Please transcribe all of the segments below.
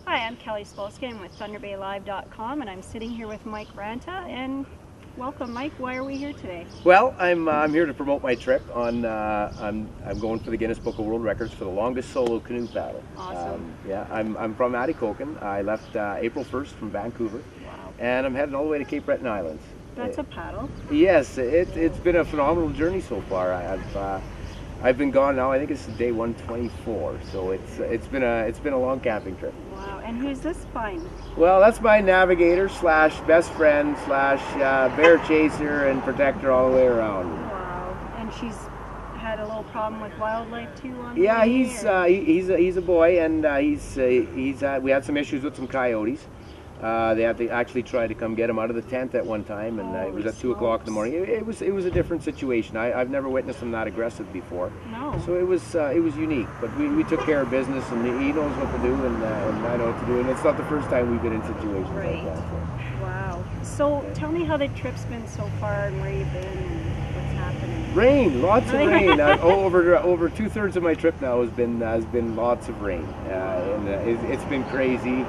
Hi, I'm Kelly Spolsky. I'm with ThunderBayLive.com, and I'm sitting here with Mike Ranta. And welcome, Mike. Why are we here today? Well, I'm here to promote my trip. I'm going for the Guinness Book of World Records for the longest solo canoe paddle. Awesome. Yeah, I'm from Atikokan. I left April 1st from Vancouver, Wow. and I'm heading all the way to Cape Breton Islands. That's a paddle. Yes, it's been a phenomenal journey so far. I've been gone now. I think it's day 124. So it's been a long camping trip. Wow. And who's this find? Well, that's my navigator slash best friend slash bear chaser and protector all the way around. Wow. And she's had a little problem with wildlife too on the Yeah, way, he's a boy, and we had some issues with some coyotes. They had to actually try to come get him out of the tent at one time, and it was at 2 o'clock in the morning. It was a different situation. I've never witnessed him that aggressive before. No. So it was unique, but we took care of business, and he knows what to do, and I know what to do, and it's not the first time we've been in situations Right. like that. So. Wow. So tell me how the trip's been so far and where you've been and what's happening. Rain, lots of rain. Over 2/3 of my trip now has been lots of rain, and it's been crazy.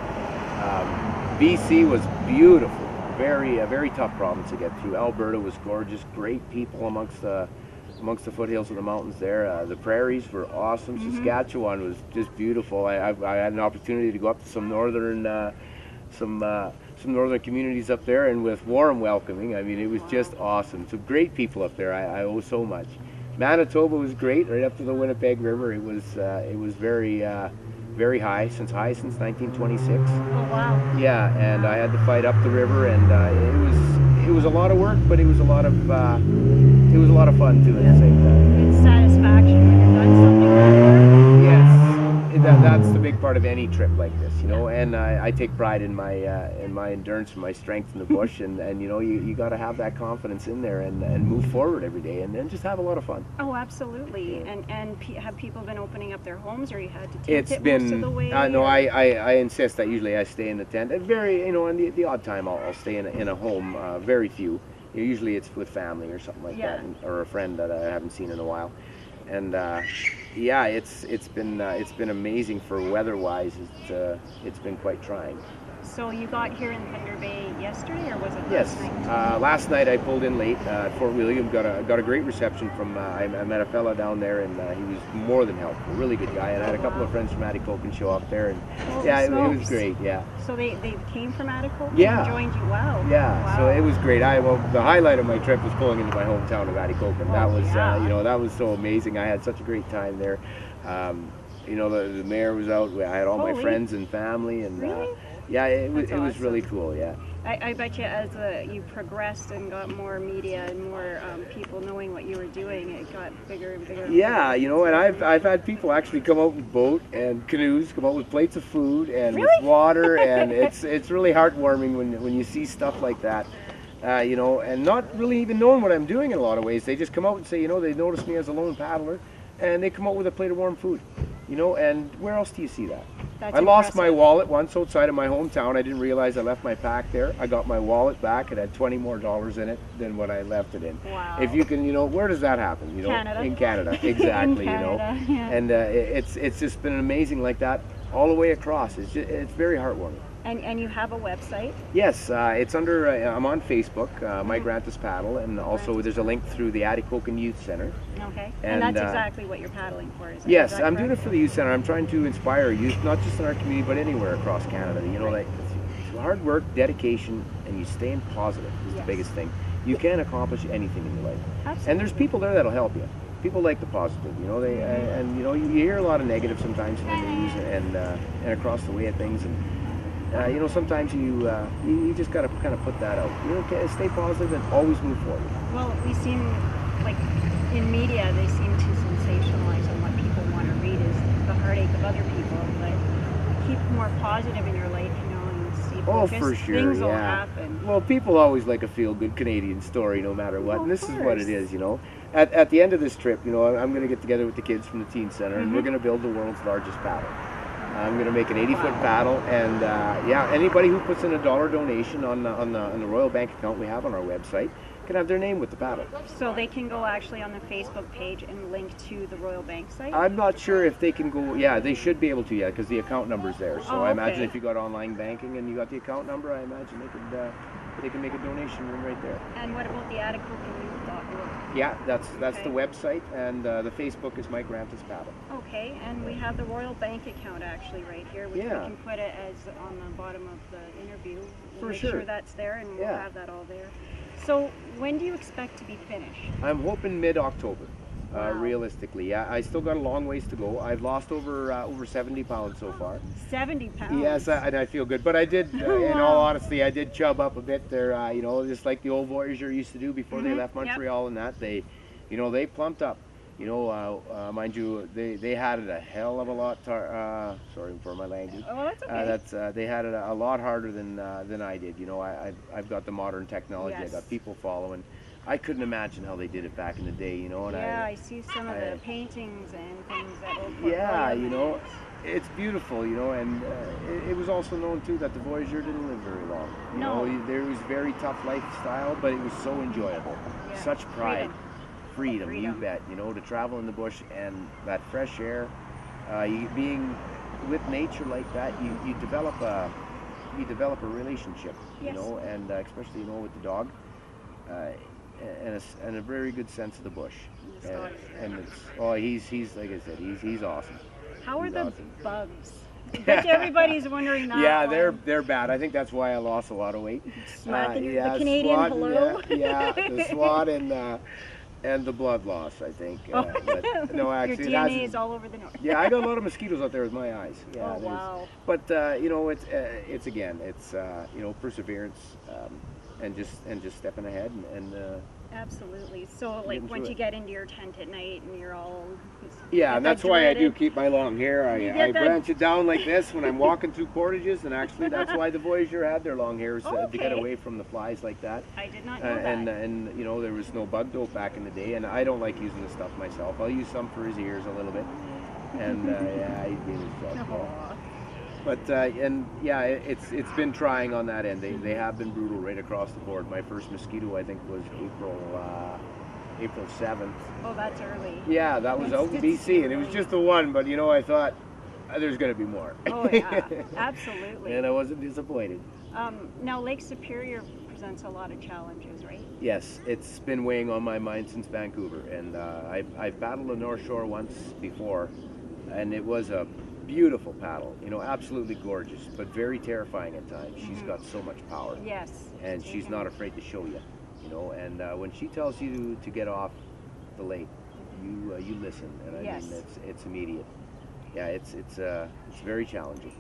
BC was beautiful, a very tough province to get through. Alberta was gorgeous, great people amongst the foothills of the mountains there. The prairies were awesome. Saskatchewan was just beautiful. I had an opportunity to go up to some northern communities up there, and with warm welcoming. I mean, it was just awesome. Some great people up there. I owe so much. Manitoba was great, right up to the Winnipeg River. It was very high since 1926. Oh wow. Yeah, and I had to fight up the river, and it was a lot of work, but it was a lot of fun too at the same time. It's satisfaction when you've done something like that. Yes, that's the big part of any trip like this, you know. And I take pride in my endurance and my strength in the bush, and you know, you got to have that confidence in there and move forward every day, and just have a lot of fun. Oh, absolutely. And have people been opening up their homes, or you had to tent it most of the way? No, I insist that usually I stay in the tent. Very, you know, and the odd time I'll stay in a home. Very few. Usually it's with family or something like that, or a friend that I haven't seen in a while. And yeah, it's been amazing for weather-wise. It's been quite trying. So you got here in Thunder Bay yesterday, or was it Yes, last night? last night I pulled in late at Fort William. Got a great reception from. I met a fella down there, and he was more than helpful. Really good guy. And I had a couple of friends from Atikokan show up there, and yeah, it was great. Yeah. So they came from Atikokan Yeah. and joined you. Wow. Yeah. Wow. So it was great. The highlight of my trip was pulling into my hometown of Atikokan. That was you know, that was so amazing. I had such a great time there. You know, the mayor was out. I had all my friends and family, and Really? yeah, it was awesome. really cool. Yeah. I bet you as you progressed and got more media and more people knowing what you were doing, it got bigger and bigger. And Yeah, bigger. you know, and I've had people actually come out with boat and canoes, come out with plates of food and Really? with water, and it's really heartwarming when you see stuff like that. You know, and not really even knowing what I'm doing in a lot of ways. They just come out and say, you know, they notice me as a lone paddler, and they come out with a plate of warm food. You know, and where else do you see that? That's I lost my impressive. wallet once outside of my hometown. I didn't realize I left my pack there. I got my wallet back. It had $20 more in it than what I left it in. Wow. If you can, you know, where does that happen? You know, Canada. in Canada, exactly. In Canada, you know, yeah. and it's just been amazing like that all the way across. It's very heartwarming. And you have a website? Yes, it's under. I'm on Facebook, Mike Ranta's Paddle, and also there's a link through the Atikokan Youth Center. Okay. And, And that's exactly what you're paddling for, is it? Yes, Is that I'm doing it correct? for the youth center. I'm trying to inspire youth, not just in our community, but anywhere across Canada. You know, like it's hard work, dedication, and you staying positive is the Yes. biggest thing. You can accomplish anything in your life. Absolutely. And there's people there that'll help you. People like the positive, you know. And you know, you hear a lot of negative sometimes in the news and across the way of things. And you know, sometimes you just got to kind of put that out. You know, okay, stay positive and always move forward. Well, we seem like in media they seem to sensationalize, and what people want to read is the heartache of other people. But keep more positive in your life, you know, and see Oh, focus. for sure, Things will yeah. happen. Well, people always like a feel-good Canadian story, no matter what. Well, And this of is what course. it is, you know. At the end of this trip, you know, I'm going to get together with the kids from the teen center, and we're going to build the world's largest paddle. I'm going to make an 80-foot paddle, and yeah, anybody who puts in a $1 donation on the Royal Bank account we have on our website can have their name with the paddle. So they can go actually on the Facebook page and link to the Royal Bank site? I'm not sure if they can go, yeah, they should be able to, yeah, because the account number's there. So I imagine if you got online banking and you got the account number, I imagine they can make a donation right there. And what about the atticokenew.org? Yeah, that's the website, and the Facebook is Mike Ranta's Paddle. Okay, and we have the Royal Bank account actually right here, which we can put it as on the bottom of the interview. We'll make sure that's there, and we'll have that all there. So when do you expect to be finished? I'm hoping mid-October. Realistically, yeah, I still got a long ways to go. I've lost over 70 pounds so far. 70 pounds? Yes, and I feel good. But I did, in all honesty, I did chub up a bit there. You know, just like the old Voyageur used to do before they left Montreal, and that they, you know, they plumped up. You know, mind you, they had it a hell of a lot. Sorry for my language. Oh, that's okay. They had it a lot harder than I did. You know, I've got the modern technology. I got people following. I couldn't imagine how they did it back in the day, you know. And I see some of the paintings and things that will. Yeah, you know, it's beautiful, you know, and it was also known too that the Voyageur didn't live very long. You know, there was very tough lifestyle, but it was so enjoyable. Yeah. Such pride, freedom, you bet. You know, to travel in the bush and that fresh air, being with nature like that, you develop a relationship, you know, and especially with the dog. And a very good sense of the bush, and it's he's like I said, he's awesome. How are the bugs? But everybody's wondering that. Yeah, they're bad. I think that's why I lost a lot of weight. The Canadian swat, hello. Yeah, the swat and the blood loss, I think. But, no, actually, your DNA is all over the north. Yeah, I got a lot of mosquitoes out there with my eyes. Yeah, wow. But you know, it's you know, perseverance. And just stepping ahead and absolutely. So like once you get into your tent at night and you're all and that's why I do keep my long hair. I branch it down like this when I'm walking through portages, and actually that's why the Voyageur had their long hairs to get away from the flies like that. I did not know that. And you know, there was no bug dope back in the day, and I don't like using the stuff myself. I'll use some for his ears a little bit, and yeah, he did his job. But and yeah, it's been trying on that end. They have been brutal right across the board. My first mosquito, I think, was April 7th. Oh, that's early. Yeah, that was out in BC, and it was just the one. But you know, I thought there's going to be more. Oh yeah, absolutely. And I wasn't disappointed. Now Lake Superior presents a lot of challenges, right? Yes, it's been weighing on my mind since Vancouver, and I've paddled the North Shore once before, and it was a beautiful paddle, you know, absolutely gorgeous, but very terrifying at times. She's got so much power. Yes. And she's not afraid to show you, you know. And when she tells you to get off the lake, you listen. And I mean, it's immediate. Yeah, it's very challenging.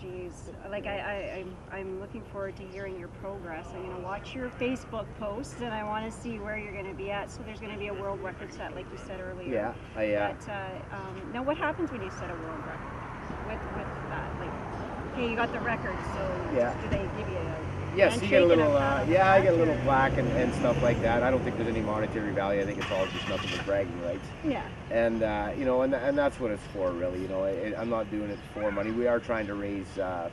Jeez, like I'm looking forward to hearing your progress. I'm going to watch your Facebook posts, and I want to see where you're going to be at. So there's going to be a world record set, like you said earlier. Yeah, But now, what happens when you set a world record with that? Like, hey, you got the record, so do they give you a yes, you get a little, I get a little plaque and stuff like that. I don't think there's any monetary value. I think it's all just nothing but bragging rights. Yeah. And you know, and that's what it's for, really. You know, I'm not doing it for money. We are trying to raise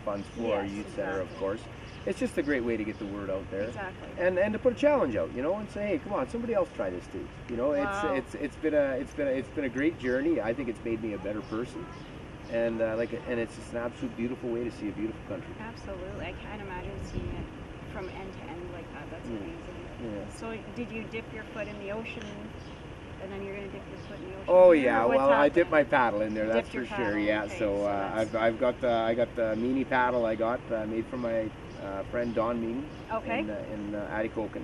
funds for our youth center, of course. It's just a great way to get the word out there. Exactly. And to put a challenge out, you know, and say, hey, come on, somebody else try this too. You know, it's been a great journey. I think it's made me a better person. And and it's just an absolute beautiful way to see a beautiful country. Absolutely, I can't imagine seeing it from end to end like that. That's amazing. Yeah. So, did you dip your foot in the ocean, and then you're gonna dip your foot in the ocean? Oh yeah, well I dipped my paddle in there. That's for sure. Yeah. Okay, so I got the Meany paddle I got made from my friend Don Meany in Atikokan.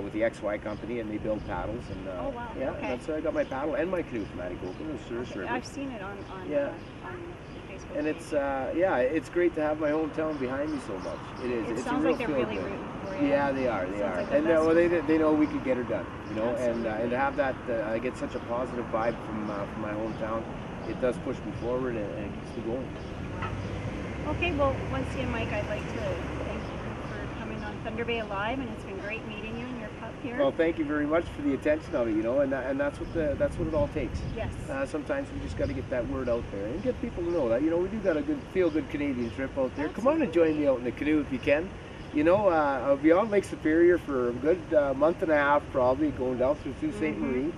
With the XY company, and they build paddles. And oh wow! Yeah, okay. That's I got my paddle and my canoe from Atikokan. I've seen it on Facebook. And it's it's great to have my hometown behind me so much. It is. It it's sounds a real like they're really rooting for you. Yeah, they are. They are. Like and they know we could get her done. You know, absolutely. And to have that, I get such a positive vibe from my hometown. It does push me forward and it keeps me going. Wow. Okay, well, once again, Mike, I'd like to thank you for coming on Thunder Bay Alive, and it's been great meeting you and your up here. Well, thank you very much for the attention of it, you know, and that's what it all takes. Yes. Sometimes we just got to get that word out there and get people to know that, you know, we do got a feel-good Canadian trip out there. Absolutely. Come on and join me out in the canoe if you can. You know, I'll be on Lake Superior for a good month and a half, probably, going down through St. Marie.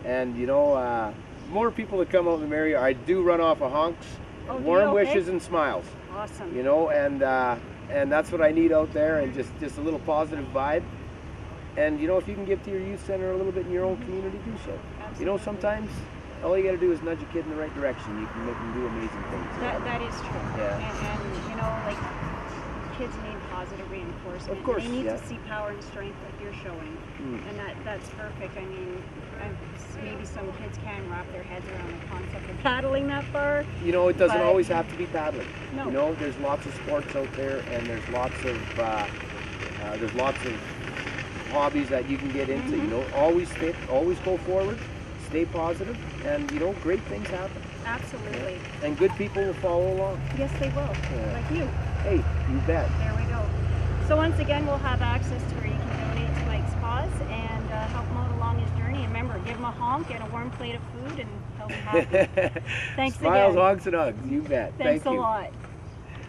And, you know, more people that come out the merrier. I do run off of honks, warm wishes and smiles. Awesome. You know, and that's what I need out there, and just a little positive vibe. And, you know, if you can give to your youth center a little bit in your own community, do so. Absolutely. You know, sometimes all you got to do is nudge a kid in the right direction. You can make them do amazing things. That is true. Yeah. And, you know, like, kids need positive reinforcement. Of course, they need to see power and strength like you're showing. And that's perfect. I mean, maybe some kids can wrap their heads around the concept of paddling that far. You know, it doesn't always have to be paddling. No. You know, there's lots of sports out there, and there's lots of hobbies that you can get into. You know, always go forward, stay positive, and, you know, great things happen. Absolutely. Yeah. And good people will follow along. Yes, they will. Like you. Hey, you bet. There we go. So once again, we'll have access to where you can donate to Mike's cause and help him out along his journey. And remember, give him a honk and a warm plate of food, and he'll be happy. Thanks Smiles, again. honks, and hugs. You bet. Thanks Thank a you. lot.